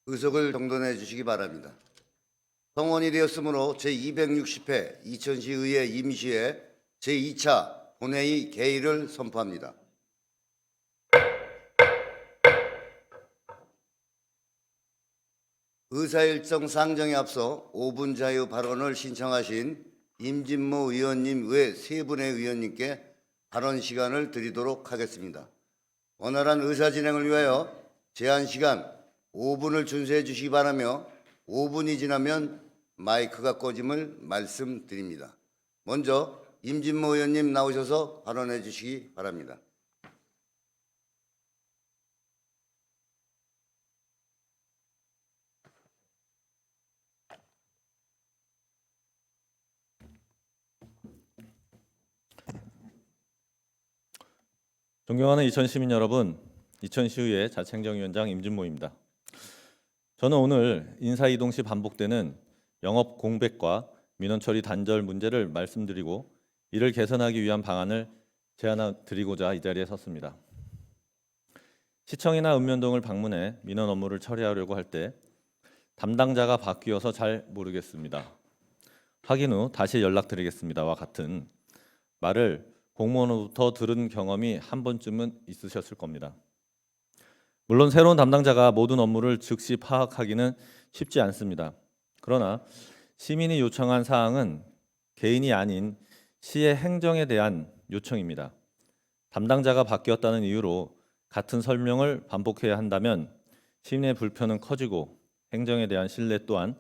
의석을 정돈해 주시기 바랍니다. 성원이 되었으므로 제260회 이천시의회 임시회 제2차 본회의 개의를 선포합니다. 의사일정 상정에 앞서 5분 자유 발언을 신청하신 임진모 의원님 외 3분의 의원님께 발언 시간을 드리도록 하겠습니다. 원활한 의사 진행을 위하여 제한 시간 5분을 준수해 주시기 바라며 5분이 지나면 마이크가 꺼짐을 말씀드립니다. 먼저 임진모 의원님 나오셔서 발언해 주시기 바랍니다. 존경하는 이천시민 여러분, 이천시의회 자치행정위원장 임진모입니다. 저는 오늘 인사이동 시 반복되는 영업 공백과 민원 처리 단절 문제를 말씀드리고 이를 개선하기 위한 방안을 제안드리고자 이 자리에 섰습니다. 시청이나 읍면동을 방문해 민원 업무를 처리하려고 할 때 담당자가 바뀌어서 잘 모르겠습니다. 확인 후 다시 연락드리겠습니다와 같은 말을 공무원으로부터 들은 경험이 한 번쯤은 있으셨을 겁니다. 물론 새로운 담당자가 모든 업무를 즉시 파악하기는 쉽지 않습니다. 그러나 시민이 요청한 사항은 개인이 아닌 시의 행정에 대한 요청입니다. 담당자가 바뀌었다는 이유로 같은 설명을 반복해야 한다면 시민의 불편은 커지고 행정에 대한 신뢰 또한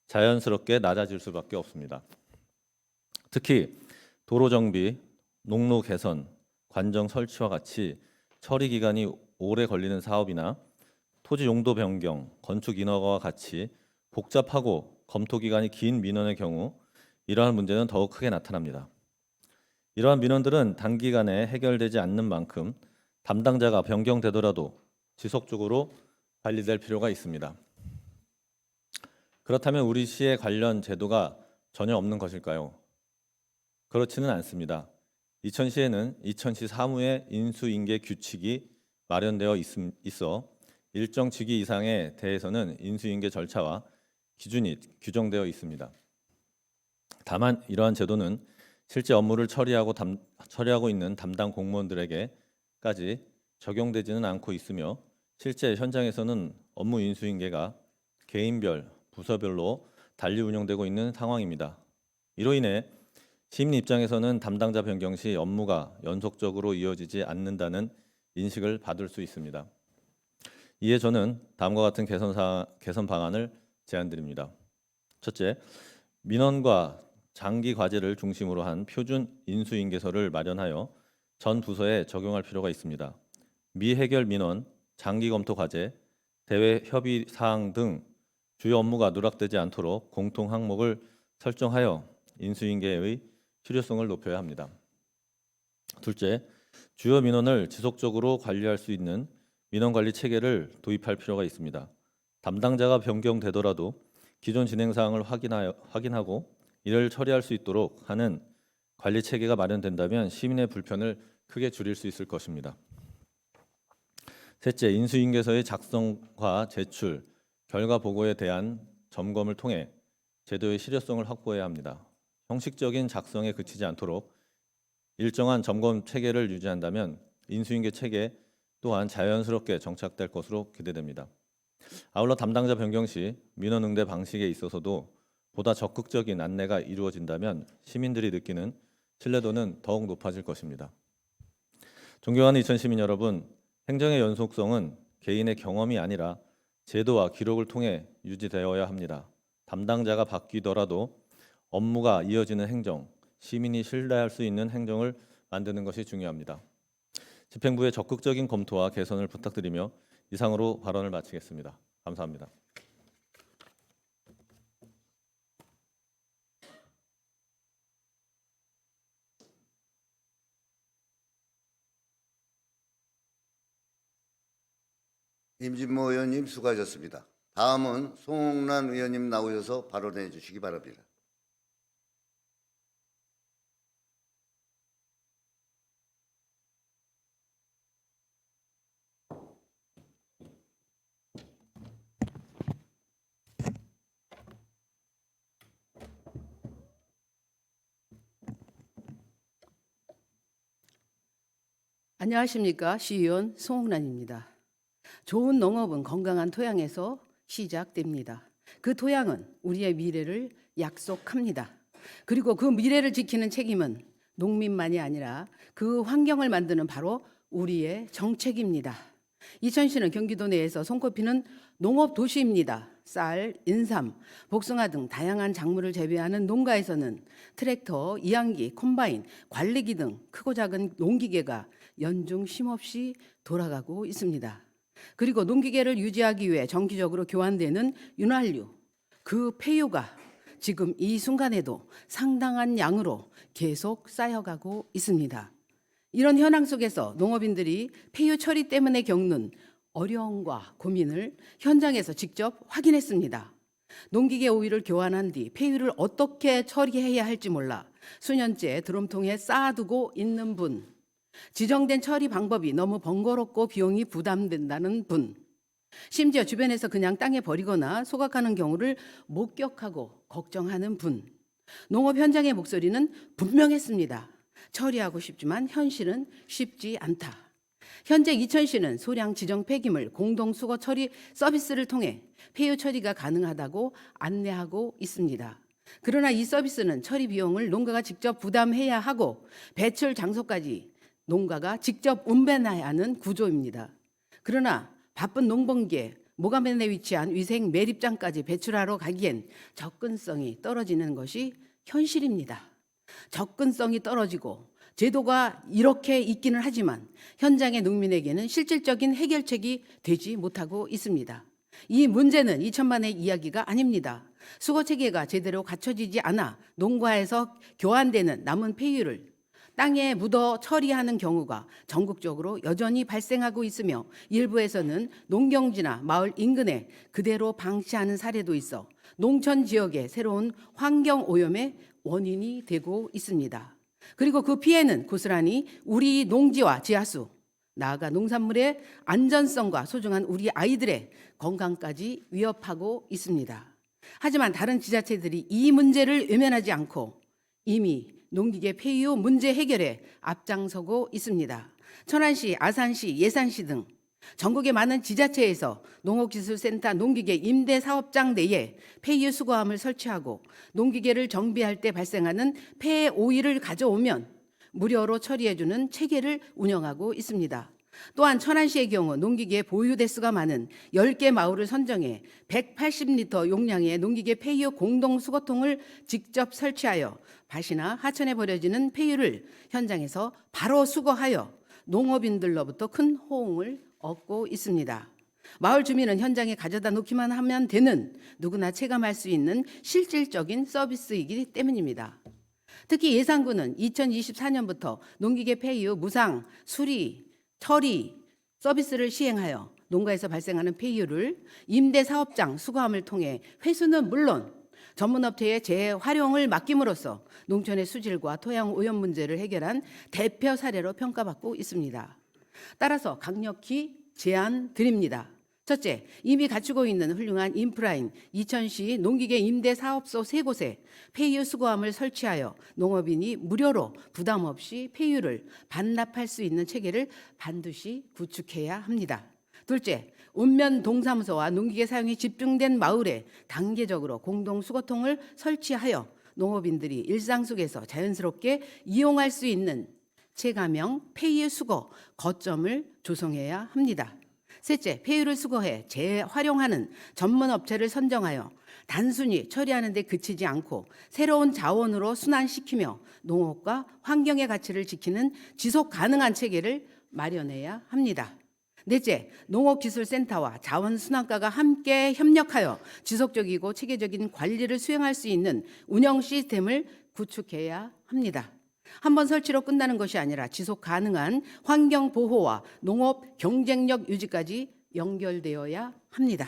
자연스럽게 낮아질 수밖에 없습니다. 특히 도로 정비, 농로 개선, 관정 설치와 같이 처리 기간이 오래 걸리는 사업이나 토지 용도 변경, 건축 인허가와 같이 복잡하고 검토 기간이 긴 민원의 경우 이러한 문제는 더욱 크게 나타납니다. 이러한 민원들은 단기간에 해결되지 않는 만큼 담당자가 변경되더라도 지속적으로 관리될 필요가 있습니다. 그렇다면 우리 시의 관련 제도가 전혀 없는 것일까요? 그렇지는 않습니다. 이천시에는 이천시 사무의 인수인계 규칙이 마련되어 있어 일정 직위 이상에 대해서는 인수인계 절차와 기준이 규정되어 있습니다. 다만 이러한 제도는 실제 업무를 처리하고 있는 담당 공무원들에게까지 적용되지는 않고 있으며 실제 현장에서는 업무 인수인계가 개인별, 부서별로 달리 운영되고 있는 상황입니다. 이로 인해 시민 입장에서는 담당자 변경 시 업무가 연속적으로 이어지지 않는다는 인식을 받을 수 있습니다. 이에 저는 다음과 같은 개선 방안을 제안드립니다. 첫째, 민원과 장기 과제를 중심으로 한 표준 인수인계서를 마련하여 전 부서에 적용할 필요가 있습니다. 미해결 민원, 장기 검토 과제, 대외 협의 사항 등 주요 업무가 누락되지 않도록 공통 항목을 설정하여 인수인계의 실효성을 높여야 합니다. 둘째, 주요 민원을 지속적으로 관리할 수 있는 민원관리 체계를 도입할 필요가 있습니다. 담당자가 변경되더라도 기존 진행 사항을 확인하고 이를 처리할 수 있도록 하는 관리 체계가 마련된다면 시민의 불편을 크게 줄일 수 있을 것입니다. 셋째, 인수인계서의 작성과 제출, 결과 보고에 대한 점검을 통해 제도의 실효성을 확보해야 합니다. 형식적인 작성에 그치지 않도록 일정한 점검 체계를 유지한다면 인수인계 체계 또한 자연스럽게 정착될 것으로 기대됩니다. 아울러 담당자 변경 시 민원 응대 방식에 있어서도 보다 적극적인 안내가 이루어진다면 시민들이 느끼는 신뢰도는 더욱 높아질 것입니다. 존경하는 이천시민 여러분, 행정의 연속성은 개인의 경험이 아니라 제도와 기록을 통해 유지되어야 합니다. 담당자가 바뀌더라도 업무가 이어지는 행정, 시민이 신뢰할 수 있는 행정을 만드는 것이 중요합니다. 집행부의 적극적인 검토와 개선을 부탁드리며 이상으로 발언을 마치겠습니다. 감사합니다. 임진모 의원님 수고하셨습니다. 다음은 송옥란 의원님 나오셔서 발언해 주시기 바랍니다. 안녕하십니까. 시의원 송옥란입니다. 좋은 농업은 건강한 토양에서 시작됩니다. 그 토양은 우리의 미래를 약속합니다. 그리고 그 미래를 지키는 책임은 농민만이 아니라 그 환경을 만드는 바로 우리의 정책입니다. 이천시는 경기도 내에서 손꼽히는 농업 도시입니다. 쌀, 인삼, 복숭아 등 다양한 작물을 재배하는 농가에서는 트랙터, 이항기, 콤바인, 관리기 등 크고 작은 농기계가 연중 쉼없이 돌아가고 있습니다. 그리고 농기계를 유지하기 위해 정기적으로 교환되는 윤활유, 그 폐유가 지금 이 순간에도 상당한 양으로 계속 쌓여가고 있습니다. 이런 현황 속에서 농업인들이 폐유 처리 때문에 겪는 어려움과 고민을 현장에서 직접 확인했습니다. 농기계 오일을 교환한 뒤 폐유를 어떻게 처리해야 할지 몰라 수년째 드럼통에 쌓아두고 있는 분, 지정된 처리 방법이 너무 번거롭고 비용이 부담된다는 분, 심지어 주변에서 그냥 땅에 버리거나 소각하는 경우를 목격하고 걱정하는 분, 농업 현장의 목소리는 분명했습니다. 처리하고 싶지만 현실은 쉽지 않다. 현재 이천시는 소량 지정 폐기물 공동수거 처리 서비스를 통해 폐유 처리가 가능하다고 안내하고 있습니다. 그러나 이 서비스는 처리 비용을 농가가 직접 부담해야 하고 배출 장소까지 농가가 직접 운반해야 하는 구조입니다. 그러나 바쁜 농번기에 모가면에 위치한 위생 매립장까지 배출하러 가기엔 접근성이 떨어지는 것이 현실입니다. 접근성이 떨어지고 제도가 이렇게 있기는 하지만 현장의 농민에게는 실질적인 해결책이 되지 못하고 있습니다. 이 문제는 2천만의 이야기가 아닙니다. 수거 체계가 제대로 갖춰지지 않아 농가에서 교환되는 남은 폐유를 땅에 묻어 처리하는 경우가 전국적으로 여전히 발생하고 있으며 일부에서는 농경지나 마을 인근에 그대로 방치하는 사례도 있어 농촌 지역의 새로운 환경 오염의 원인이 되고 있습니다. 그리고 그 피해는 고스란히 우리 농지와 지하수, 나아가 농산물의 안전성과 소중한 우리 아이들의 건강까지 위협하고 있습니다. 하지만 다른 지자체들이 이 문제를 외면하지 않고 이미 농기계 폐유 문제 해결에 앞장서고 있습니다. 천안시, 아산시, 예산시 등 전국의 많은 지자체에서 농업기술센터 농기계 임대 사업장 내에 폐유 수거함을 설치하고 농기계를 정비할 때 발생하는 폐 오일을 가져오면 무료로 처리해주는 체계를 운영하고 있습니다. 또한 천안시의 경우 농기계 보유 대수가 많은 10개 마을을 선정해 180리터 용량의 농기계 폐유 공동 수거통을 직접 설치하여 밭이나 하천에 버려지는 폐유를 현장에서 바로 수거하여 농업인들로부터 큰 호응을 얻고 있습니다. 마을 주민은 현장에 가져다 놓기만 하면 되는 누구나 체감할 수 있는 실질적인 서비스이기 때문입니다. 특히 예산구는 2024년부터 농기계 폐유 무상, 수리, 처리 서비스를 시행하여 농가에서 발생하는 폐유를 임대 사업장 수거함을 통해 회수는 물론 전문업체의 재활용을 맡김으로써 농촌의 수질과 토양 오염 문제를 해결한 대표 사례로 평가받고 있습니다. 따라서 강력히 제안 드립니다. 첫째, 이미 갖추고 있는 훌륭한 인프라인 이천시 농기계 임대 사업소 3곳에 폐유 수거함을 설치하여 농업인이 무료로 부담 없이 폐유를 반납할 수 있는 체계를 반드시 구축해야 합니다. 둘째, 읍면 동사무소와 농기계 사용이 집중된 마을에 단계적으로 공동 수거통을 설치하여 농업인들이 일상 속에서 자연스럽게 이용할 수 있는 체감형 폐유 수거 거점을 조성해야 합니다. 셋째, 폐유를 수거해 재활용하는 전문 업체를 선정하여 단순히 처리하는 데 그치지 않고 새로운 자원으로 순환시키며 농업과 환경의 가치를 지키는 지속 가능한 체계를 마련해야 합니다. 넷째, 농업기술센터와 자원순환과가 함께 협력하여 지속적이고 체계적인 관리를 수행할 수 있는 운영 시스템을 구축해야 합니다. 한번 설치로 끝나는 것이 아니라 지속 가능한 환경 보호와 농업 경쟁력 유지까지 연결되어야 합니다.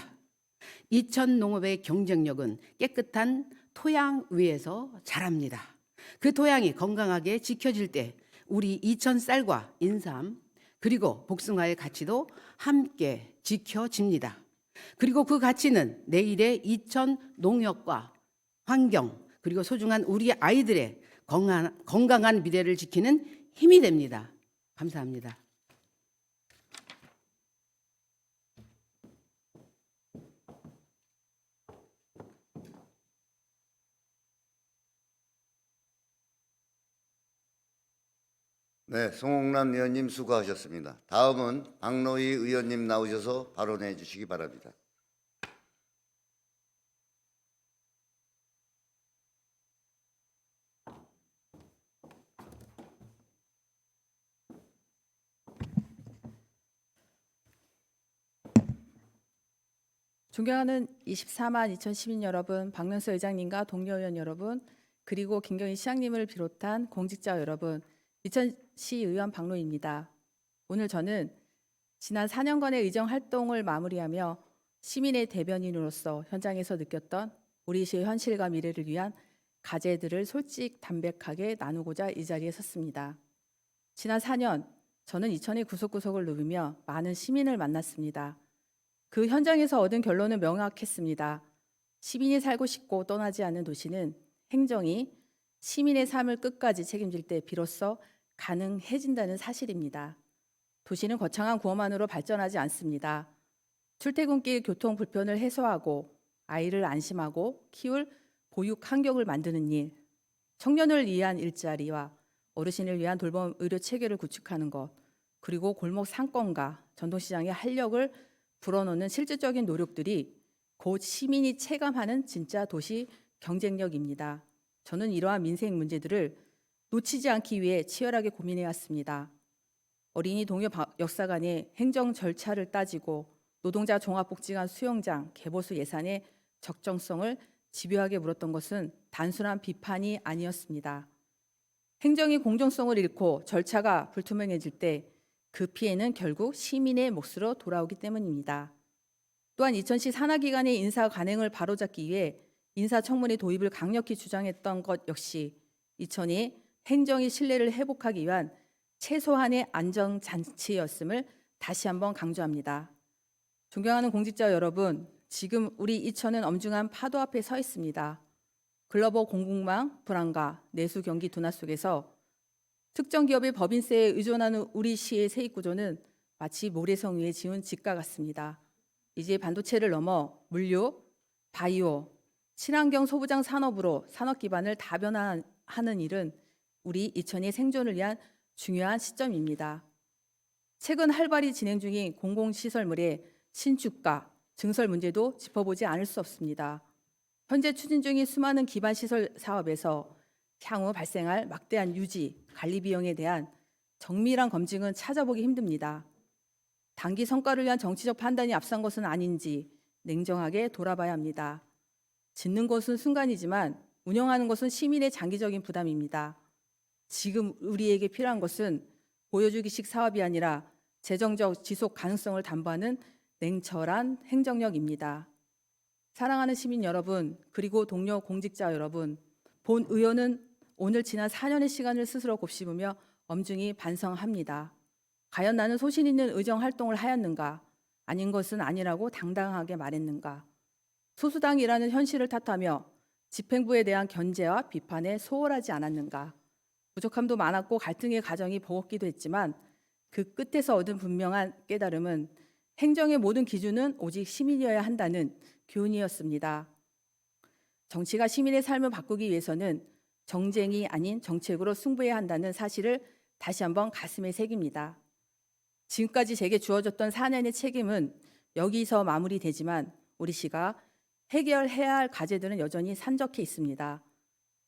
이천 농업의 경쟁력은 깨끗한 토양 위에서 자랍니다. 그 토양이 건강하게 지켜질 때 우리 이천 쌀과 인삼 그리고 복숭아의 가치도 함께 지켜집니다. 그리고 그 가치는 내일의 이천 농협과 환경 그리고 소중한 우리 아이들의 건강한 미래를 지키는 힘이 됩니다. 감사합니다. 네, 송홍란 의원님 수고하셨습니다. 다음은 박노희 의원님 나오셔서 발언해 주시기 바랍니다. 존경하는 24만 2000시민 여러분, 박명수 의장님과 동료 의원 여러분, 그리고 김경희 시장님을 비롯한 공직자 여러분, 이천시 의원 박노희입니다. 오늘 저는 지난 4년간의 의정 활동을 마무리하며 시민의 대변인으로서 현장에서 느꼈던 우리 시의 현실과 미래를 위한 과제들을 솔직담백하게 나누고자 이 자리에 섰습니다. 지난 4년, 저는 이천의 구석구석을 누비며 많은 시민을 만났습니다. 그 현장에서 얻은 결론은 명확했습니다. 시민이 살고 싶고 떠나지 않는 도시는 행정이 시민의 삶을 끝까지 책임질 때 비로소 가능해진다는 사실입니다. 도시는 거창한 구호만으로 발전하지 않습니다. 출퇴근길 교통 불편을 해소하고 아이를 안심하고 키울 보육 환경을 만드는 일, 청년을 위한 일자리와 어르신을 위한 돌봄 의료 체계를 구축하는 것, 그리고 골목 상권과 전통시장의 활력을 불어넣는 실질적인 노력들이 곧 시민이 체감하는 진짜 도시 경쟁력입니다. 저는 이러한 민생 문제들을 놓치지 않기 위해 치열하게 고민해 왔습니다. 어린이 동요 역사관의 행정 절차를 따지고 노동자 종합복지관 수영장 개보수 예산의 적정성을 집요하게 물었던 것은 단순한 비판이 아니었습니다. 행정이 공정성을 잃고 절차가 불투명해질 때 그 피해는 결국 시민의 몫으로 돌아오기 때문입니다. 또한 이천시 산하기관의 인사 관행을 바로잡기 위해 인사청문회 도입을 강력히 주장했던 것 역시 이천이 행정의 신뢰를 회복하기 위한 최소한의 안정장치였음을 다시 한번 강조합니다. 존경하는 공직자 여러분, 지금 우리 이천은 엄중한 파도 앞에 서 있습니다. 글로벌 공급망 불안과 내수 경기 둔화 속에서 특정 기업의 법인세에 의존하는 우리 시의 세입 구조는 마치 모래성 위에 지은 집과 같습니다. 이제 반도체를 넘어 물류, 바이오, 친환경 소부장 산업으로 산업 기반을 다변화하는 일은 우리 이천의 생존을 위한 중요한 시점입니다. 최근 활발히 진행 중인 공공시설물의 신축과 증설 문제도 짚어보지 않을 수 없습니다. 현재 추진 중인 수많은 기반시설 사업에서 향후 발생할 막대한 유지, 관리 비용에 대한 정밀한 검증은 찾아보기 힘듭니다. 단기 성과를 위한 정치적 판단이 앞선 것은 아닌지 냉정하게 돌아봐야 합니다. 짓는 것은 순간이지만 운영하는 것은 시민의 장기적인 부담입니다. 지금 우리에게 필요한 것은 보여주기식 사업이 아니라 재정적 지속 가능성을 담보하는 냉철한 행정력입니다. 사랑하는 시민 여러분, 그리고 동료 공직자 여러분, 본 의원은 오늘 지난 4년의 시간을 스스로 곱씹으며 엄중히 반성합니다. 과연 나는 소신 있는 의정 활동을 하였는가? 아닌 것은 아니라고 당당하게 말했는가? 소수당이라는 현실을 탓하며 집행부에 대한 견제와 비판에 소홀하지 않았는가? 부족함도 많았고 갈등의 과정이 버겁기도 했지만 그 끝에서 얻은 분명한 깨달음은 행정의 모든 기준은 오직 시민이어야 한다는 교훈이었습니다. 정치가 시민의 삶을 바꾸기 위해서는 정쟁이 아닌 정책으로 승부해야 한다는 사실을 다시 한번 가슴에 새깁니다. 지금까지 제게 주어졌던 4년의 책임은 여기서 마무리되지만 우리 시가 해결해야 할 과제들은 여전히 산적해 있습니다.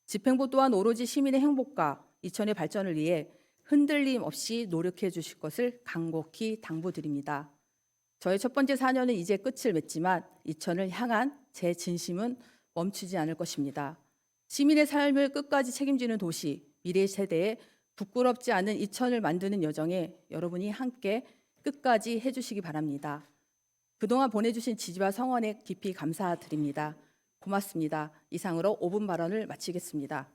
집행부 또한 오로지 시민의 행복과 이천의 발전을 위해 흔들림 없이 노력해 주실 것을 간곡히 당부드립니다. 저의 첫 번째 4년은 이제 끝을 맺지만 이천을 향한 제 진심은 멈추지 않을 것입니다. 시민의 삶을 끝까지 책임지는 도시, 미래 세대에 부끄럽지 않은 이천을 만드는 여정에 여러분이 함께 끝까지 해주시기 바랍니다. 그동안 보내주신 지지와 성원에 깊이 감사드립니다. 고맙습니다. 이상으로 5분 발언을 마치겠습니다.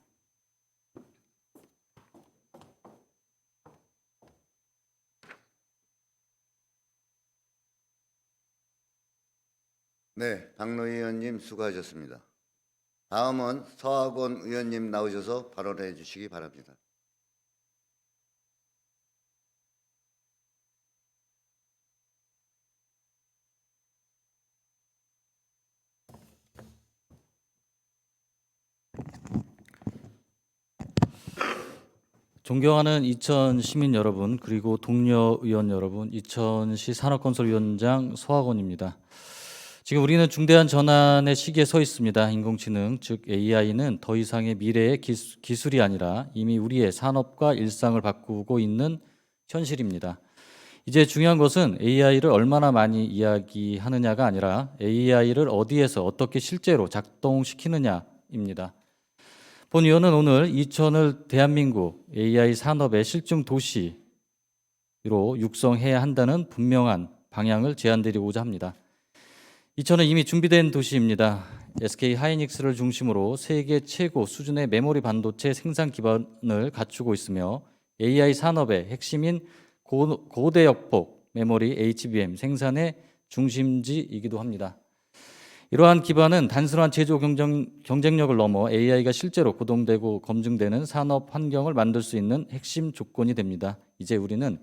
네, 박노희 의원님 수고하셨습니다. 다음은 서학원 의원님 나오셔서 발언해 주시기 바랍니다. 존경하는 이천 시민 여러분, 그리고 동료 의원 여러분, 이천시 산업건설위원장 서학원입니다. 지금 우리는 중대한 전환의 시기에 서 있습니다. 인공지능, 즉 AI는 더 이상의 미래의 기술이 아니라 이미 우리의 산업과 일상을 바꾸고 있는 현실입니다. 이제 중요한 것은 AI를 얼마나 많이 이야기하느냐가 아니라 AI를 어디에서 어떻게 실제로 작동시키느냐입니다. 본 의원은 오늘 이천을 대한민국 AI 산업의 실증 도시로 육성해야 한다는 분명한 방향을 제안드리고자 합니다. 이천은 이미 준비된 도시입니다. SK 하이닉스를 중심으로 세계 최고 수준의 메모리 반도체 생산 기반을 갖추고 있으며 AI 산업의 핵심인 고대역폭 메모리 HBM 생산의 중심지이기도 합니다. 이러한 기반은 단순한 제조 경쟁력을 넘어 AI가 실제로 구동되고 검증되는 산업 환경을 만들 수 있는 핵심 조건이 됩니다. 이제 우리는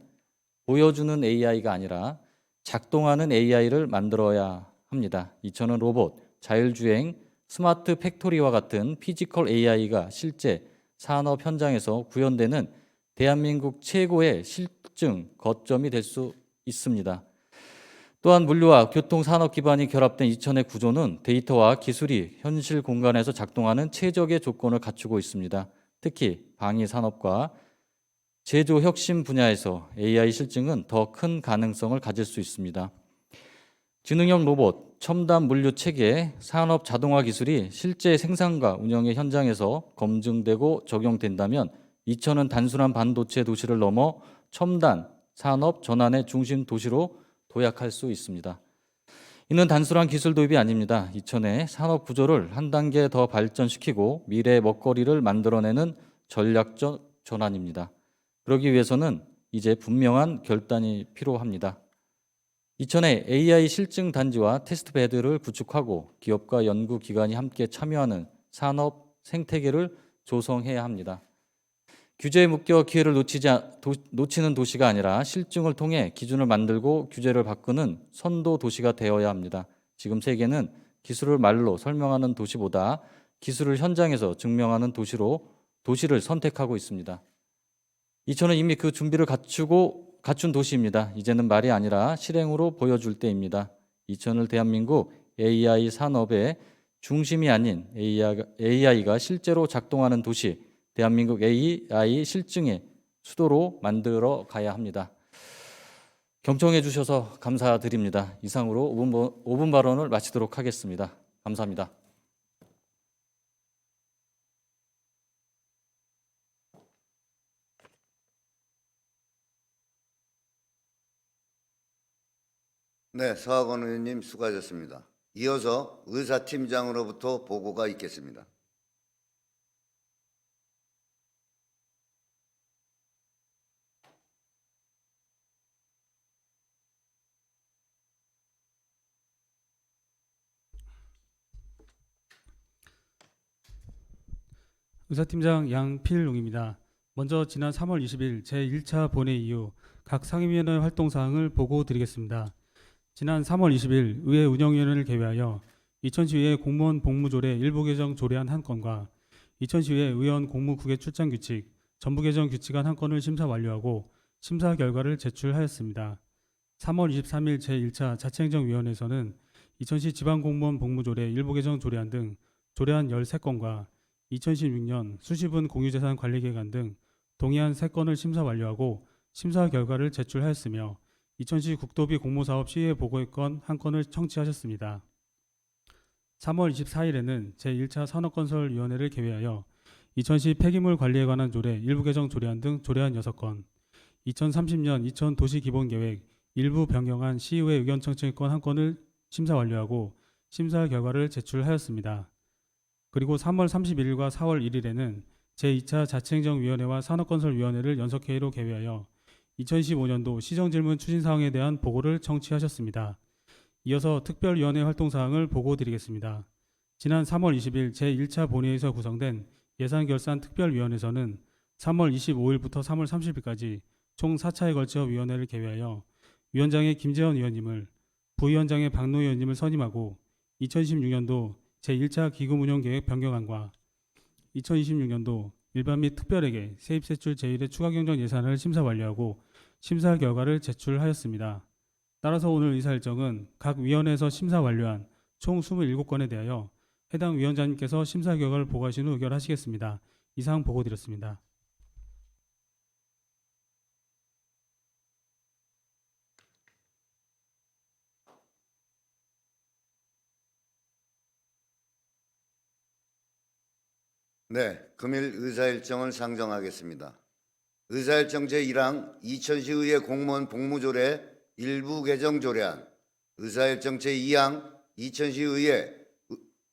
보여주는 AI가 아니라 작동하는 AI를 만들어야 합니다. 이천은 로봇, 자율주행, 스마트 팩토리와 같은 피지컬 AI가 실제 산업 현장에서 구현되는 대한민국 최고의 실증 거점이 될 수 있습니다. 또한 물류와 교통 산업 기반이 결합된 이천의 구조는 데이터와 기술이 현실 공간에서 작동하는 최적의 조건을 갖추고 있습니다. 특히 방위 산업과 제조 혁신 분야에서 AI 실증은 더 큰 가능성을 가질 수 있습니다. 지능형 로봇, 첨단 물류 체계, 산업 자동화 기술이 실제 생산과 운영의 현장에서 검증되고 적용된다면 이천은 단순한 반도체 도시를 넘어 첨단 산업 전환의 중심 도시로 도약할 수 있습니다. 이는 단순한 기술 도입이 아닙니다. 이천의 산업 구조를 한 단계 더 발전시키고 미래의 먹거리를 만들어내는 전략적 전환입니다. 그러기 위해서는 이제 분명한 결단이 필요합니다. 이천에 AI 실증 단지와 테스트 베드를 구축하고 기업과 연구기관이 함께 참여하는 산업 생태계를 조성해야 합니다. 규제에 묶여 기회를 놓치는 도시가 아니라 실증을 통해 기준을 만들고 규제를 바꾸는 선도 도시가 되어야 합니다. 지금 세계는 기술을 말로 설명하는 도시보다 기술을 현장에서 증명하는 도시를 선택하고 있습니다. 이천은 이미 그 준비를 갖춘 도시입니다. 이제는 말이 아니라 실행으로 보여줄 때입니다. 이천을 대한민국 AI 산업의 중심이 아닌 AI가 실제로 작동하는 도시, 대한민국 AI 실증의 수도로 만들어 가야 합니다. 경청해 주셔서 감사드립니다. 이상으로 5분 발언을 마치도록 하겠습니다. 감사합니다. 네, 서학원 의원님 수고하셨습니다. 이어서 의사팀장으로부터 보고가 있겠습니다. 의사팀장 양필웅입니다. 먼저 지난 3월 20일 제1차 본회 이후 각 상임위원회 활동 사항을 보고 드리겠습니다. 지난 3월 20일 의회 운영위원회를 개회하여 이천시의회 공무원 복무조례 일부 개정 조례안 한 건과 이천시의회 의원 공무 국외 출장 규칙, 전부 개정 규칙안 한 건을 심사 완료하고 심사 결과를 제출하였습니다. 3월 23일 제1차 자치행정위원회에서는 이천시 지방공무원 복무조례 일부 개정 조례안 등 조례안 13건과 2016년 수시분 공유재산 관리계획안 등 동의안 3건을 심사 완료하고 심사 결과를 제출하였으며 이천시 국도비 공모사업 시의 보고건 1건을 청취하셨습니다. 3월 24일에는 제1차 산업건설위원회를 개회하여 이천시 폐기물 관리에 관한 조례 일부 개정 조례안 등 조례안 6건, 2030년 이천 도시기본계획 일부 변경안 시의회 의견 청취권 1건을 심사 완료하고 심사 결과를 제출하였습니다. 그리고 3월 31일과 4월 1일에는 제2차 자치행정위원회와 산업건설위원회를 연석회의로 개회하여 2015년도 시정질문 추진사항에 대한 보고를 청취하셨습니다. 이어서 특별위원회 활동사항을 보고드리겠습니다. 지난 3월 20일 제1차 본회의에서 구성된 예산결산특별위원회에서는 3월 25일부터 3월 30일까지 총 4차에 걸쳐 위원회를 개회하여 위원장의 김재원 의원님을, 부위원장의 박노 의원님을 선임하고 2016년도 제1차 기금운용계획 변경안과 2026년도 일반 및 특별에게 세입세출 제1회 추가경정 예산을 심사 완료하고 심사 결과를 제출하였습니다. 따라서 오늘 의사 일정은 각 위원회에서 심사 완료한 총 27건에 대하여 해당 위원장님께서 심사 결과를 보고하신 후 의결하시겠습니다. 이상 보고드렸습니다. 네, 금일 의사일정을 상정하겠습니다. 의사일정 제1항 이천시의회 공무원 복무조례 일부 개정 조례안, 의사일정 제2항 이천시의회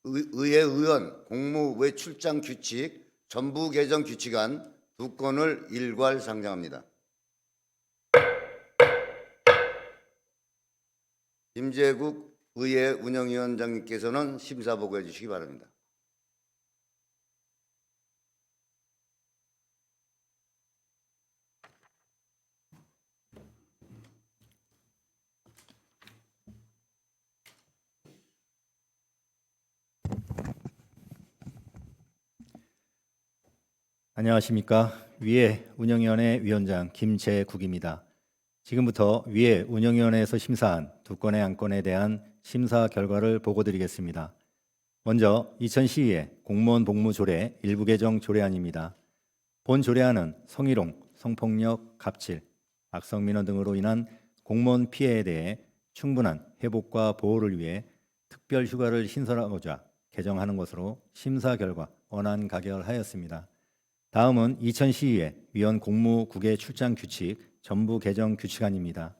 의원 공무 외 출장 규칙 전부 개정 규칙안 2건을 일괄 상정합니다. 김재국 의회 운영위원장님께서는 심사 보고해 주시기 바랍니다. 안녕하십니까. 위에 운영위원회 위원장 김재국입니다. 지금부터 위에 운영위원회에서 심사한 2건의 안건에 대한 심사 결과를 보고드리겠습니다. 먼저 이천시의회 공무원 복무조례 일부 개정 조례안입니다. 본 조례안은 성희롱, 성폭력, 갑질, 악성민원 등으로 인한 공무원 피해에 대해 충분한 회복과 보호를 위해 특별 휴가를 신설하고자 개정하는 것으로 심사 결과 원안 가결하였습니다. 다음은 이천시의회 위원 공무국외 출장 규칙 전부 개정 규칙안입니다.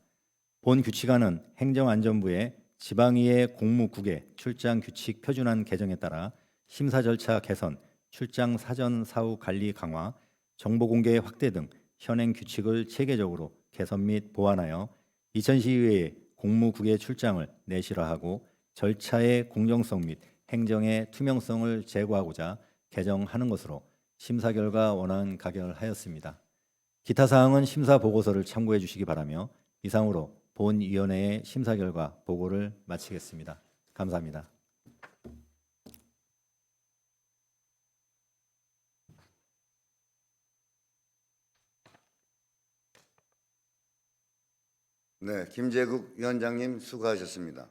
본 규칙안은 행정안전부의 지방의회 공무국외 출장 규칙 표준안 개정에 따라 심사 절차 개선, 출장 사전 사후 관리 강화, 정보 공개 확대 등 현행 규칙을 체계적으로 개선 및 보완하여 이천시의회의 공무국외 출장을 내실화하고 절차의 공정성 및 행정의 투명성을 제고하고자 개정하는 것으로 심사 결과 원안 가결하였습니다. 기타 사항은 심사 보고서를 참고해 주시기 바라며 이상으로 본 위원회의 심사 결과 보고를 마치겠습니다. 감사합니다. 네, 김재국 위원장님 수고하셨습니다.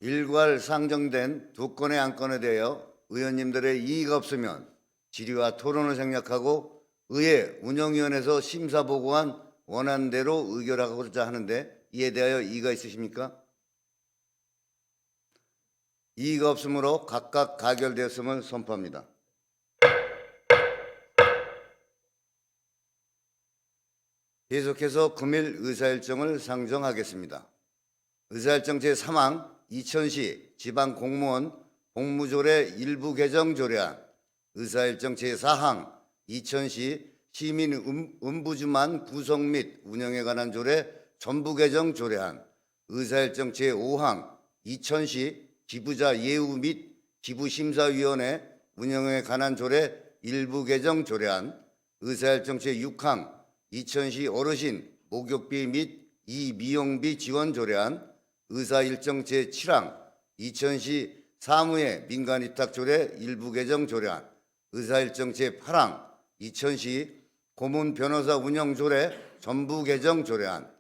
일괄 상정된 2건의 안건에 대하여 의원님들의 이의가 없으면 질의와 토론을 생략하고 의회 운영위원회에서 심사 보고한 원안대로 의결하고자 하는데 이에 대하여 이의가 있으십니까? 이의가 없으므로 각각 가결되었음을 선포합니다. 계속해서 금일 의사일정을 상정하겠습니다. 의사일정 제3항 이천시 지방공무원 복무조례 일부 개정 조례안, 의사일정 제4항 이천시 시민 음부주만 구성 및 운영에 관한 조례 전부 개정 조례안, 의사일정 제5항 이천시 기부자 예우 및 기부심사위원회 운영에 관한 조례 일부 개정 조례안, 의사일정 제6항 이천시 어르신 목욕비 및 이미용비 지원 조례안, 의사일정 제7항 이천시 사무회 민간위탁 조례 일부 개정 조례안, 의사일정 제8항 이천시 고문 변호사 운영 조례 전부 개정 조례안,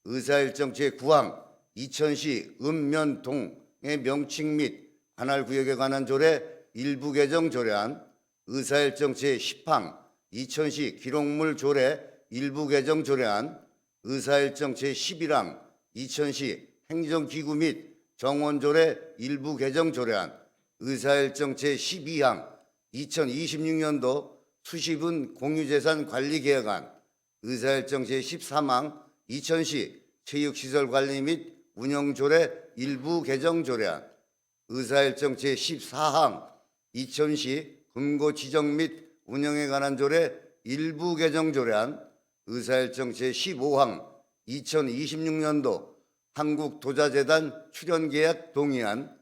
의사일정 제9항 이천시 읍면동의 명칭 및 관할 구역에 관한 조례 일부 개정 조례안, 의사일정 제10항 이천시 기록물 조례 일부 개정 조례안, 의사일정 제11항 이천시 행정기구 및 정원 조례 일부 개정 조례안, 의사일정 제12항 2026년도 수시분 공유재산 관리 계획안, 의사일정 제13항 이천시 체육시설 관리 및 운영 조례 일부 개정 조례안, 의사일정 제14항 이천시 금고 지정 및 운영에 관한 조례 일부 개정 조례안, 의사일정 제15항 2026년도 한국도자재단 출연계약 동의안,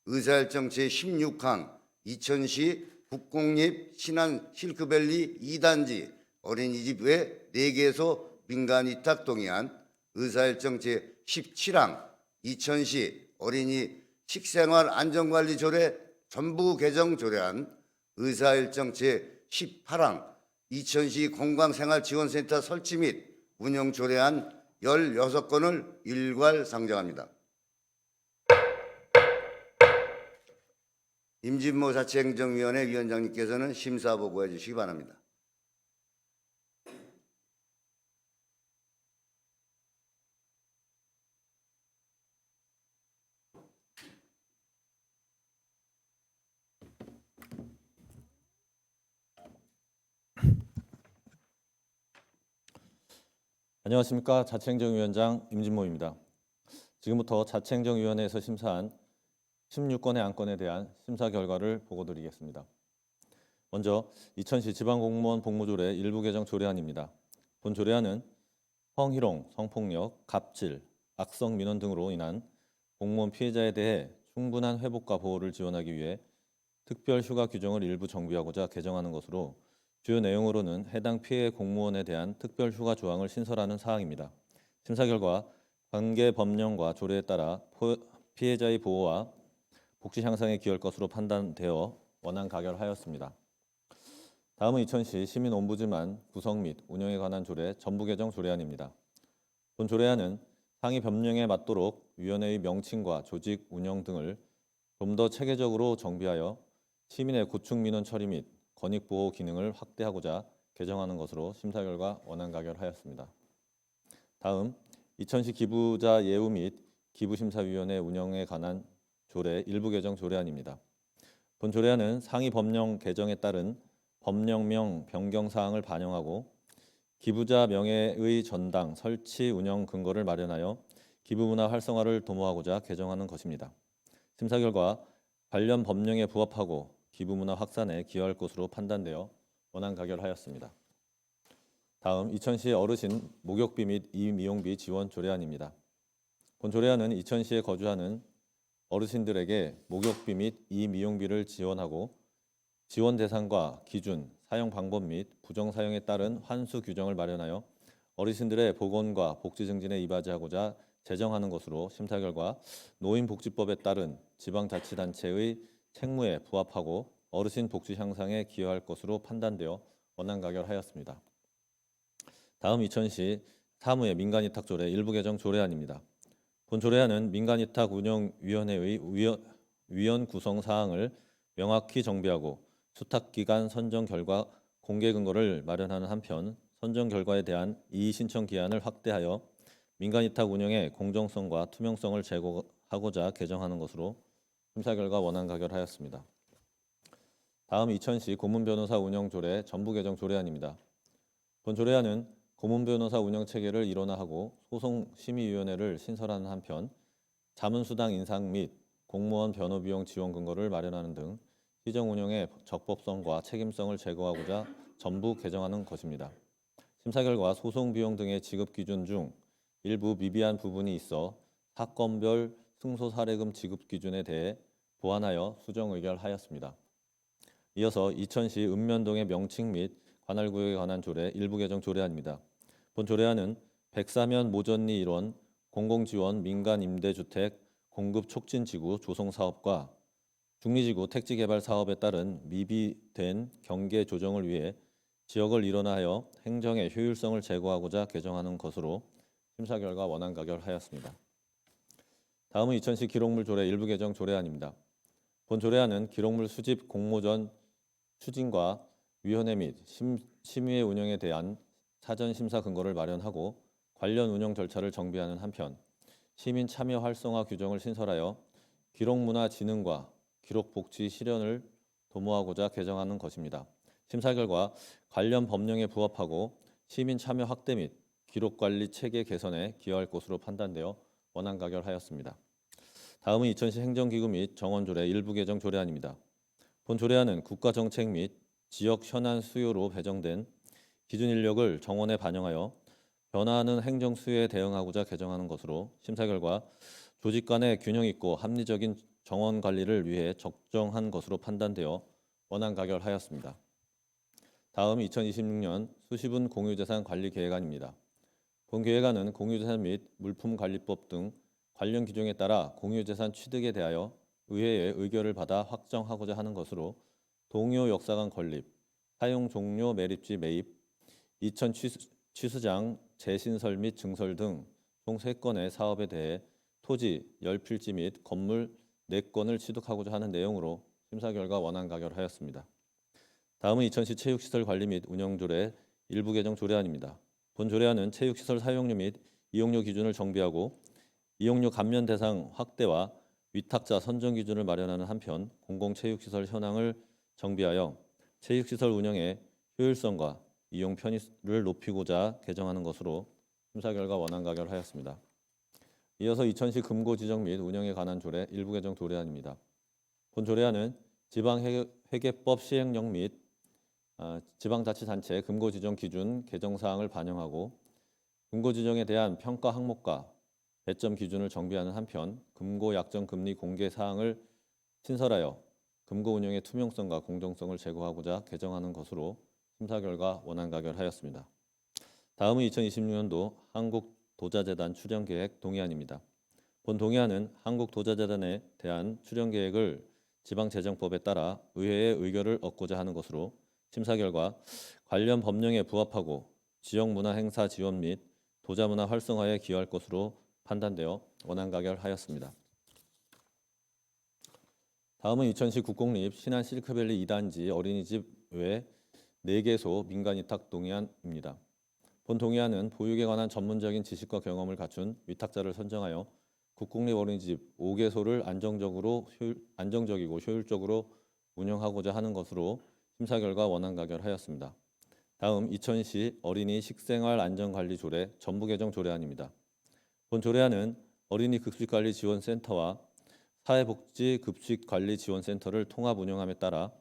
의사일정 제16항 이천시 북공립 신안 실크밸리 2단지 어린이집 외 4개소 민간위탁 동의안, 의사일정 제17항 이천시 어린이 식생활 안전관리 조례 전부 개정 조례안, 의사일정 제18항 이천시 공광생활지원센터 설치 및 운영 조례안 16건을 일괄 상정합니다. 임진모 자치행정위원회 위원장님께서는 심사 보고해 주시기 바랍니다. 안녕하십니까. 자치행정위원장 임진모입니다. 지금부터 자치행정위원회에서 심사한 16건의 안건에 대한 심사 결과를 보고드리겠습니다. 먼저 이천시 지방공무원 복무조례 일부 개정 조례안입니다. 본 조례안은 성희롱, 성폭력, 갑질, 악성 민원 등으로 인한 공무원 피해자에 대해 충분한 회복과 보호를 지원하기 위해 특별 휴가 규정을 일부 정비하고자 개정하는 것으로 주요 내용으로는 해당 피해 공무원에 대한 특별 휴가 조항을 신설하는 사항입니다. 심사 결과 관계 법령과 조례에 따라 피해자의 보호와 복지 향상에 기여할 것으로 판단되어 원안 가결하였습니다. 다음은 이천시 시민옴부즈만 구성 및 운영에 관한 조례 전부 개정 조례안입니다. 본 조례안은 상위 법령에 맞도록 위원회의 명칭과 조직 운영 등을 좀 더 체계적으로 정비하여 시민의 고충 민원 처리 및 권익 보호 기능을 확대하고자 개정하는 것으로 심사 결과 원안 가결하였습니다. 다음 이천시 기부자 예우 및 기부심사위원회 운영에 관한 조례 일부 개정 조례안입니다. 본 조례안은 상위 법령 개정에 따른 법령명 변경 사항을 반영하고 기부자 명예의 전당 설치 운영 근거를 마련하여 기부문화 활성화를 도모하고자 개정하는 것입니다. 심사 결과 관련 법령에 부합하고 기부문화 확산에 기여할 것으로 판단되어 원안 가결하였습니다. 다음 이천시 어르신 목욕비 및 이미용비 지원 조례안입니다. 본 조례안은 이천시에 거주하는 어르신들에게 목욕비 및 이미용비를 지원하고 지원 대상과 기준, 사용 방법 및 부정 사용에 따른 환수 규정을 마련하여 어르신들의 보건과 복지 증진에 이바지하고자 제정하는 것으로 심사 결과 노인복지법에 따른 지방자치단체의 책무에 부합하고 어르신 복지 향상에 기여할 것으로 판단되어 원안 가결하였습니다. 다음 이천시 사무의 민간위탁조례 일부 개정 조례안입니다. 본 조례안은 민간위탁운영위원회의 위원 구성 사항을 명확히 정비하고 수탁기간 선정 결과 공개 근거를 마련하는 한편 선정 결과에 대한 이의 신청 기한을 확대하여 민간위탁 운영의 공정성과 투명성을 제고하고자 개정하는 것으로 심사 결과 원안 가결하였습니다. 다음 이천시 고문변호사 운영 조례 전부 개정 조례안입니다. 본 조례안은 고문변호사 운영 체계를 일원화하고 소송심의위원회를 신설하는 한편 자문수당 인상 및 공무원 변호비용 지원 근거를 마련하는 등 시정 운영의 적법성과 책임성을 제고하고자 전부 개정하는 것입니다. 심사 결과 소송 비용 등의 지급 기준 중 일부 미비한 부분이 있어 사건별 승소 사례금 지급 기준에 대해 보완하여 수정 의결하였습니다. 이어서 이천시 읍면동의 명칭 및 관할구역에 관한 조례 일부 개정 조례안입니다. 본 조례안은 백사면 모전리 일원 공공지원 민간임대주택 공급 촉진지구 조성사업과 중리지구 택지개발 사업에 따른 미비된 경계 조정을 위해 지역을 일원화하여 행정의 효율성을 제고하고자 개정하는 것으로 심사 결과 원안 가결하였습니다. 다음은 이천시 기록물 조례 일부 개정 조례안입니다. 본 조례안은 기록물 수집 공모전 추진과 위원회 및 심의회 운영에 대한 사전 심사 근거를 마련하고 관련 운영 절차를 정비하는 한편 시민 참여 활성화 규정을 신설하여 기록문화 진흥과 기록복지 실현을 도모하고자 개정하는 것입니다. 심사 결과 관련 법령에 부합하고 시민 참여 확대 및 기록관리 체계 개선에 기여할 것으로 판단되어 원안 가결하였습니다. 다음은 이천시 행정기구 및 정원조례 일부 개정 조례안입니다. 본 조례안은 국가정책 및 지역 현안 수요로 배정된 기준 인력을 정원에 반영하여 변화하는 행정 수요에 대응하고자 개정하는 것으로 심사 결과 조직 간의 균형 있고 합리적인 정원 관리를 위해 적정한 것으로 판단되어 원안 가결하였습니다. 다음 2026년 수시분 공유재산 관리 계획안입니다. 본 계획안은 공유재산 및 물품관리법 등 관련 규정에 따라 공유재산 취득에 대하여 의회의 의결을 받아 확정하고자 하는 것으로 동요 역사관 건립, 사용 종료 매립지 매입, 이천 취수장 재신설 및 증설 등 총 3건의 사업에 대해 토지, 열필지 및 건물 4건을 취득하고자 하는 내용으로 심사 결과 원안 가결하였습니다. 다음은 이천시 체육시설 관리 및 운영조례 일부 개정 조례안입니다. 본 조례안은 체육시설 사용료 및 이용료 기준을 정비하고 이용료 감면 대상 확대와 위탁자 선정 기준을 마련하는 한편 공공체육시설 현황을 정비하여 체육시설 운영의 효율성과 이용 편의를 높이고자 개정하는 것으로 심사 결과 원안 가결하였습니다. 이어서 이천시 금고 지정 및 운영에 관한 조례 일부 개정 조례안입니다. 본 조례안은 지방회계법 시행령 및 지방자치단체 금고 지정 기준 개정 사항을 반영하고 금고 지정에 대한 평가 항목과 배점 기준을 정비하는 한편 금고 약정 금리 공개 사항을 신설하여 금고 운영의 투명성과 공정성을 제고하고자 개정하는 것으로 심사 결과 원안 가결하였습니다. 다음은 2026년도 한국도자재단 출연계획 동의안입니다. 본 동의안은 한국도자재단에 대한 출연계획을 지방재정법에 따라 의회의 의결을 얻고자 하는 것으로 심사 결과 관련 법령에 부합하고 지역문화 행사 지원 및 도자문화 활성화에 기여할 것으로 판단되어 원안 가결하였습니다. 다음은 이천시 국공립 신안 실크밸리 2단지 어린이집 외 4개소 민간위탁 동의안입니다. 본 동의안은 보육에 관한 전문적인 지식과 경험을 갖춘 위탁자를 선정하여 국공립 어린이집 5개소를 안정적이고 효율적으로 운영하고자 하는 것으로 심사 결과 원안 가결하였습니다. 다음 이천시 어린이 식생활 안전관리 조례 전부 개정 조례안입니다. 본 조례안은 어린이 급식관리 지원센터와 사회복지급식관리지원센터를 통합 운영함에 따라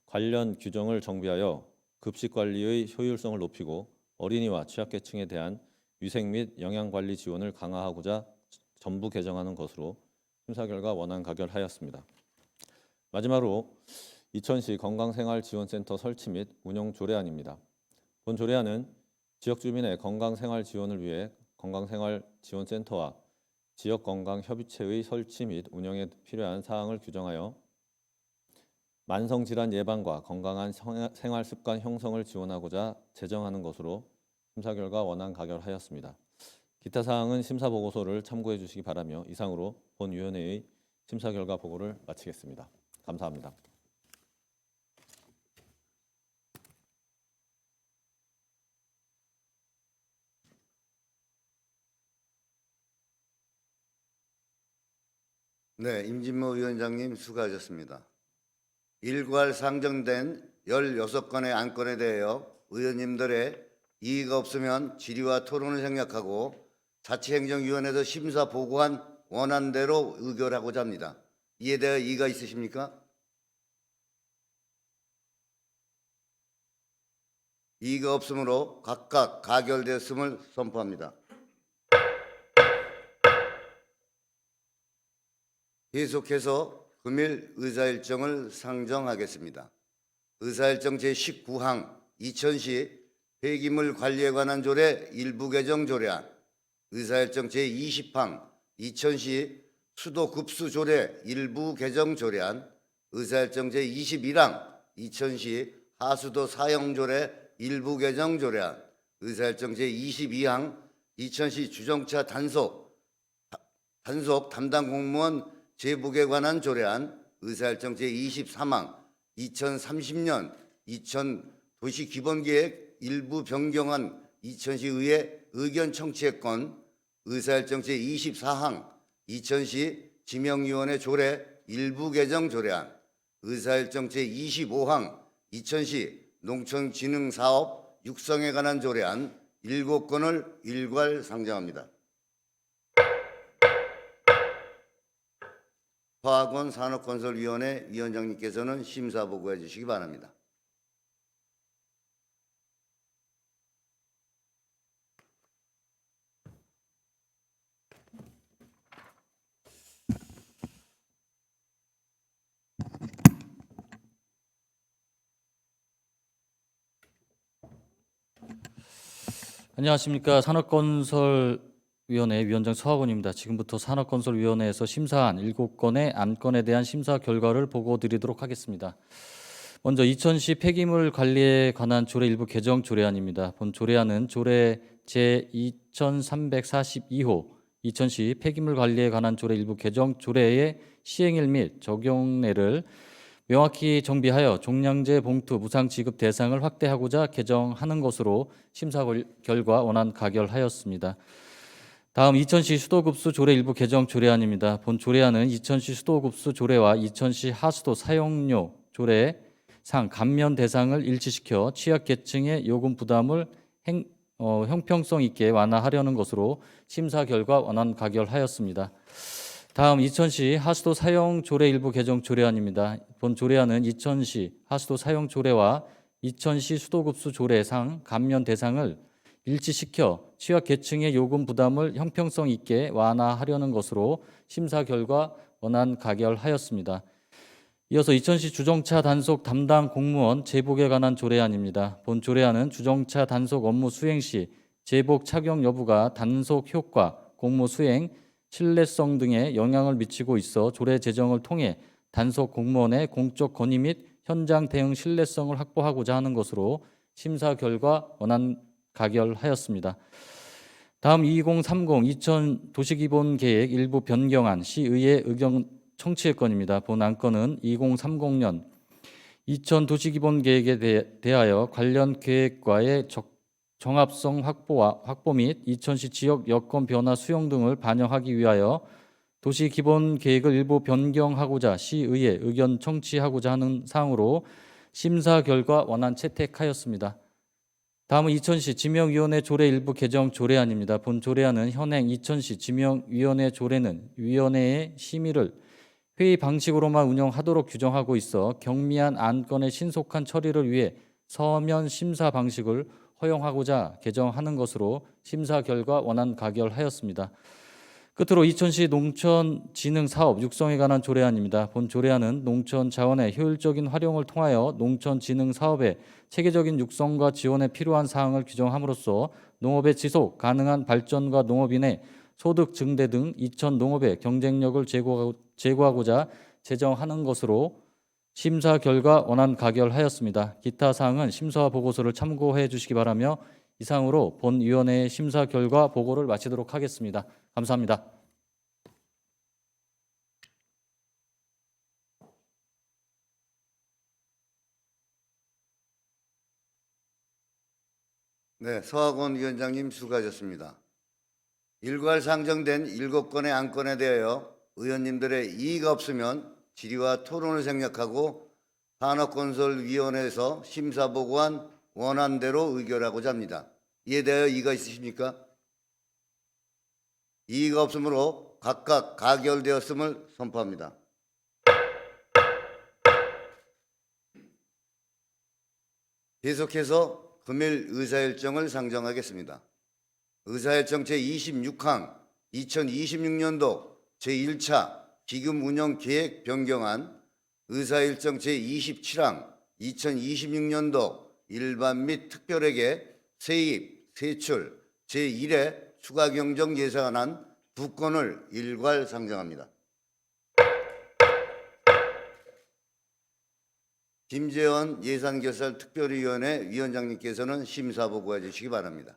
관련 규정을 정비하여 급식관리의 효율성을 높이고 어린이와 취약계층에 대한 위생 및 영양관리 지원을 강화하고자 전부 개정하는 것으로 심사 결과 원안 가결하였습니다. 마지막으로 이천시 건강생활지원센터 설치 및 운영 조례안입니다. 본 조례안은 지역 주민의 건강생활 지원을 위해 건강생활지원센터와 지역건강협의체의 설치 및 운영에 필요한 사항을 규정하여 만성질환 예방과 건강한 생활습관 형성을 지원하고자 제정하는 것으로 심사 결과 원안 가결하였습니다. 기타 사항은 심사 보고서를 참고해 주시기 바라며 이상으로 본 위원회의 심사 결과 보고를 마치겠습니다. 감사합니다. 네, 임진모 위원장님 수고하셨습니다. 일괄 상정된 16건의 안건에 대하여 의원님들의 이의가 없으면 질의와 토론을 생략하고 자치행정위원회에서 심사 보고한 원안대로 의결하고자 합니다. 이에 대해 이의가 있으십니까? 이의가 없으므로 각각 가결되었음을 선포합니다. 계속해서 금일 의사일정을 상정하겠습니다. 의사일정 제19항 이천시 폐기물 관리에 관한 조례 일부 개정 조례안, 의사일정 제20항 이천시 수도급수 조례 일부 개정 조례안, 의사일정 제21항 이천시 하수도 사용 조례 일부 개정 조례안, 의사일정 제22항 이천시 주정차 단속 담당 공무원 제복에 관한 조례안, 의사일정 제23항 2030년 이천 도시기본계획 일부 변경안 이천시의회 의견 청취의 건, 의사일정 제24항 이천시 지명위원회 조례 일부 개정 조례안, 의사일정 제25항 이천시 농촌진흥사업 육성에 관한 조례안 7건을 일괄 상정합니다. 화학원 산업건설위원회 위원장님께서는 심사 보고해 주시기 바랍니다. 안녕하십니까. 산업건설위원회 위원장 서학원입니다. 지금부터 산업건설위원회에서 심사한 7건의 안건에 대한 심사 결과를 보고 드리도록 하겠습니다. 먼저 이천시 폐기물 관리에 관한 조례 일부 개정 조례안입니다. 본 조례안은 조례 제2342호 이천시 폐기물 관리에 관한 조례 일부 개정 조례의 시행일 및 적용례를 명확히 정비하여 종량제 봉투 무상 지급 대상을 확대하고자 개정하는 것으로 심사 결과 원안 가결하였습니다. 다음 이천시 수도급수 조례 일부 개정 조례안입니다. 본 조례안은 이천시 수도급수 조례와 이천시 하수도 사용료 조례 상 감면 대상을 일치시켜 취약계층의 요금 부담을 형평성 있게 완화하려는 것으로 심사 결과 원안 가결하였습니다. 다음 이천시 하수도 사용 조례 일부 개정 조례안입니다. 본 조례안은 이천시 하수도 사용 조례와 이천시 수도급수 조례 상 감면 대상을 일치시켜 취약계층의 요금 부담을 형평성 있게 완화하려는 것으로 심사 결과 원안 가결하였습니다. 이어서 이천시 주정차 단속 담당 공무원 제복에 관한 조례안입니다. 본 조례안은 주정차 단속 업무 수행 시 제복 착용 여부가 단속 효과, 공무 수행, 신뢰성 등에 영향을 미치고 있어 조례 제정을 통해 단속 공무원의 공적 권위 및 현장 대응 신뢰성을 확보하고자 하는 것으로 심사 결과 원안 가결하였습니다. 다음 2030 이천 도시기본계획 일부 변경안 시의회 의견 청취의 건입니다. 본 안건은 2030년 이천 도시기본계획에 대하여 관련 계획과의 정합성 확보 및 이천시 지역 여건 변화 수용 등을 반영하기 위하여 도시기본계획을 일부 변경하고자 시의회 의견 청취하고자 하는 사항으로 심사 결과 원안 채택하였습니다. 다음은 이천시 지명위원회 조례 일부 개정 조례안입니다. 본 조례안은 현행 이천시 지명위원회 조례는 위원회의 심의를 회의 방식으로만 운영하도록 규정하고 있어 경미한 안건의 신속한 처리를 위해 서면 심사 방식을 허용하고자 개정하는 것으로 심사 결과 원안 가결하였습니다. 끝으로 이천시 농촌진흥사업 육성에 관한 조례안입니다. 본 조례안은 농촌 자원의 효율적인 활용을 통하여 농촌진흥사업의 체계적인 육성과 지원에 필요한 사항을 규정함으로써 농업의 지속 가능한 발전과 농업인의 소득 증대 등 이천 농업의 경쟁력을 제고하고자 제정하는 것으로 심사 결과 원안 가결하였습니다. 기타 사항은 심사 보고서를 참고해 주시기 바라며 이상으로 본 위원회의 심사 결과 보고를 마치도록 하겠습니다. 감사합니다. 네, 서학원 위원장님 수고하셨습니다. 일괄 상정된 7건의 안건에 대하여 의원님들의 이의가 없으면 질의와 토론을 생략하고 산업건설위원회에서 심사보고한 원안대로 의결하고자 합니다. 이에 대하여 이의가 있으십니까? 이의가 없으므로 각각 가결되었음을 선포합니다. 계속해서 금일 의사일정을 상정하겠습니다. 의사일정 제26항 2026년도 제1차 기금운영계획 변경안, 의사일정 제27항 2026년도 일반 및 특별회계 세입, 세출 제1회 추가경정 예산안 2건을 일괄 상정합니다. 김재원 예산결산특별위원회 위원장님께서는 심사보고해 주시기 바랍니다.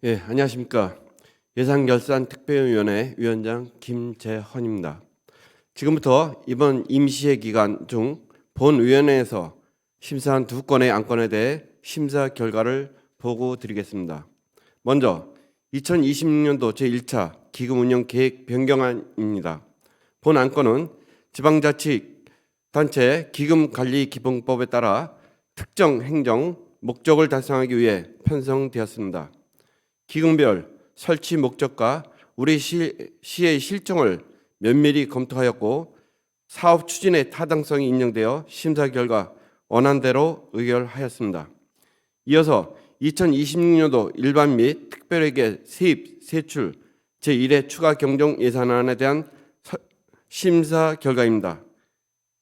예, 안녕하십니까. 예산결산특별위원회 위원장 김재헌입니다. 지금부터 이번 임시회 기간 중 본위원회에서 심사한 2건의 안건에 대해 심사 결과를 보고드리겠습니다. 먼저 2026년도 제1차 기금운영계획 변경안입니다. 본 안건은 지방자치단체 기금관리기본법에 따라 특정 행정 목적을 달성하기 위해 편성되었습니다. 기금별 설치 목적과 우리 시의 실정을 면밀히 검토하였고 사업 추진의 타당성이 인정되어 심사 결과 원안대로 의결하였습니다. 이어서 2026년도 일반 및 특별회계 세입 세출 제1회 추가 경정 예산안에 대한 심사 결과입니다.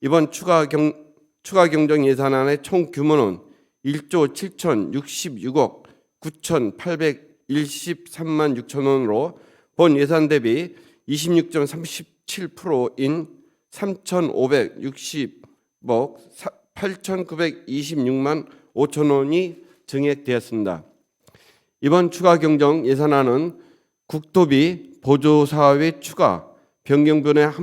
이번 추가 경정 예산안의 총 규모는 1조 7,066억 9,813만 6천 원으로 본 예산 대비 26.37%인 3,560억 8,926만 5천 원이 증액되었습니다. 이번 추가 경정 예산안은 국토비 보조사업의 추가 변경분과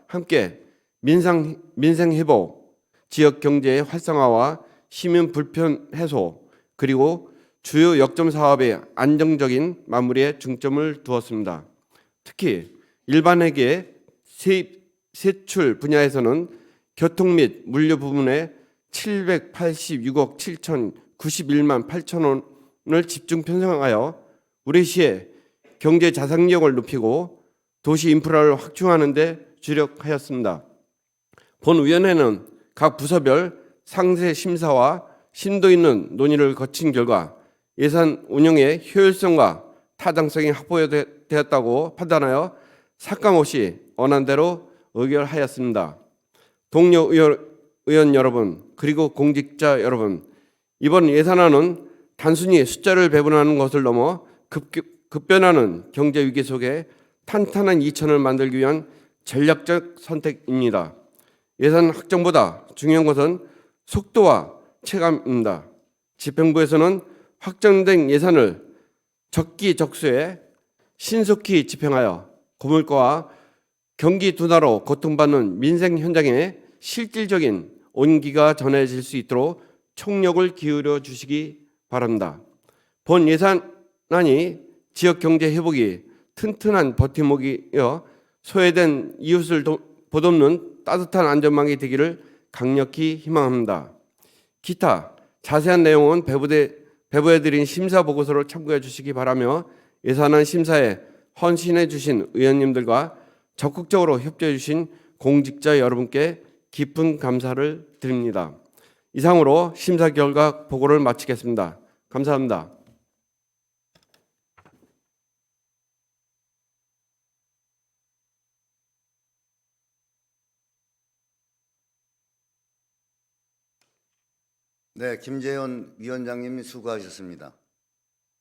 함께 민생 회복, 지역 경제의 활성화와 시민 불편 해소, 그리고 주요 역점 사업의 안정적인 마무리에 중점을 두었습니다. 특히 일반 회계, 세입, 세출 분야에서는 교통 및 물류 부분에 786억 7,091만 8천 원을 집중 편성하여 우리 시의 경제 자산력을 높이고 도시 인프라를 확충하는 데 주력하였습니다. 본위원회는 각 부서별 상세 심사와 심도 있는 논의를 거친 결과 예산 운영의 효율성과 타당성이 확보되었다고 판단하여 삭감 없이 원안대로 의결하였습니다. 동료 의원 여러분, 그리고 공직자 여러분, 이번 예산안은 단순히 숫자를 배분하는 것을 넘어 급변하는 경제 위기 속에 탄탄한 이천을 만들기 위한 전략적 선택입니다. 예산 확정보다 중요한 것은 속도와 체감입니다. 집행부에서는 확정된 예산을 적기적소에 신속히 집행하여 고물가와 경기 둔화로 고통받는 민생 현장에 실질적인 온기가 전해질 수 있도록 총력을 기울여 주시기 바랍니다. 본 예산안이 지역 경제 회복이 튼튼한 버팀목이여 소외된 이웃을 보듬는 따뜻한 안전망이 되기를 강력히 희망합니다. 기타 자세한 내용은 배부해드린 심사 보고서를 참고해 주시기 바라며 예산안 심사에 헌신해 주신 의원님들과 적극적으로 협조해 주신 공직자 여러분께 깊은 감사를 드립니다. 이상으로 심사 결과 보고를 마치겠습니다. 감사합니다. 네, 김재현 위원장님이 수고하셨습니다.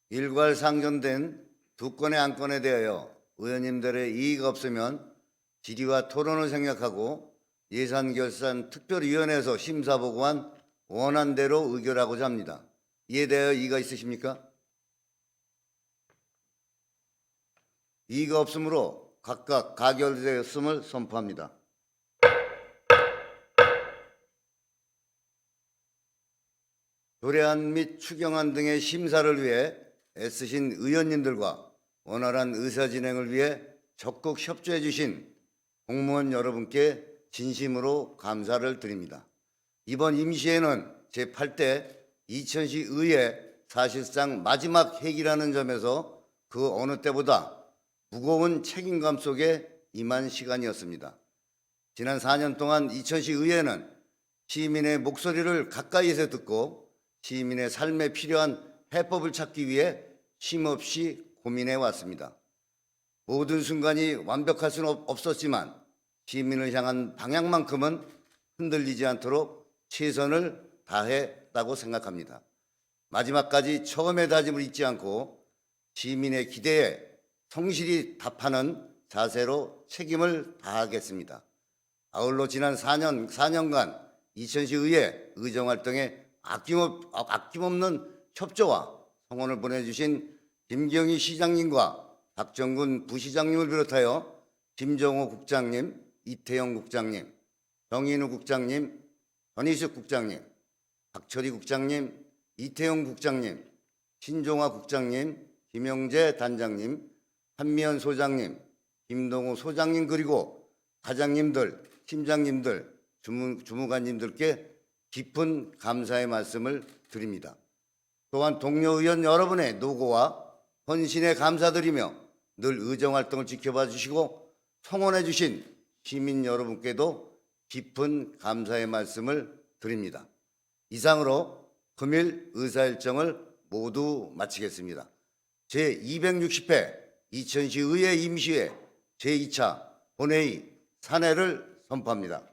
일괄 상정된 두 건의 안건에 대하여 의원님들의 이의가 없으면 질의와 토론을 생략하고 예산결산 특별위원회에서 심사보고한 원안대로 의결하고자 합니다. 이에 대하여 이의가 있으십니까? 이의가 없으므로 각각 가결되었음을 선포합니다. 조례안 및 추경안 등의 심사를 위해 애쓰신 의원님들과 원활한 의사진행을 위해 적극 협조해 주신 공무원 여러분께 진심으로 감사를 드립니다. 이번 임시회는 제8대 이천시 의회 사실상 마지막 회기라는 점에서 그 어느 때보다 무거운 책임감 속에 임한 시간이었습니다. 지난 4년 동안 이천시 의회는 시민의 목소리를 가까이에서 듣고 시민의 삶에 필요한 해법을 찾기 위해 쉼없이 고민해 왔습니다. 모든 순간이 완벽할 수는 없었지만 시민을 향한 방향만큼은 흔들리지 않도록 최선을 다했다고 생각합니다. 마지막까지 처음의 다짐을 잊지 않고 시민의 기대에 성실히 답하는 자세로 책임을 다하겠습니다. 아울러 지난 4년간 이천시 의회 의정활동에 아낌없는 협조와 성원을 보내주신 김경희 시장님과 박정근 부시장님을 비롯하여 김정호 국장님, 이태영 국장님, 정인우 국장님, 전희숙 국장님, 박철희 국장님, 이태영 국장님, 신종화 국장님, 김영재 단장님, 한미연 소장님, 김동호 소장님, 그리고 과장님들, 팀장님들, 주무관님들께 깊은 감사의 말씀을 드립니다. 또한 동료 의원 여러분의 노고와 헌신에 감사드리며 늘 의정활동을 지켜봐 주시고 성원해 주신 시민 여러분께도 깊은 감사의 말씀을 드립니다. 이상으로 금일 의사일정을 모두 마치겠습니다. 제260회 2000시 의회 임시회 제2차 본회의 산회를 선포합니다.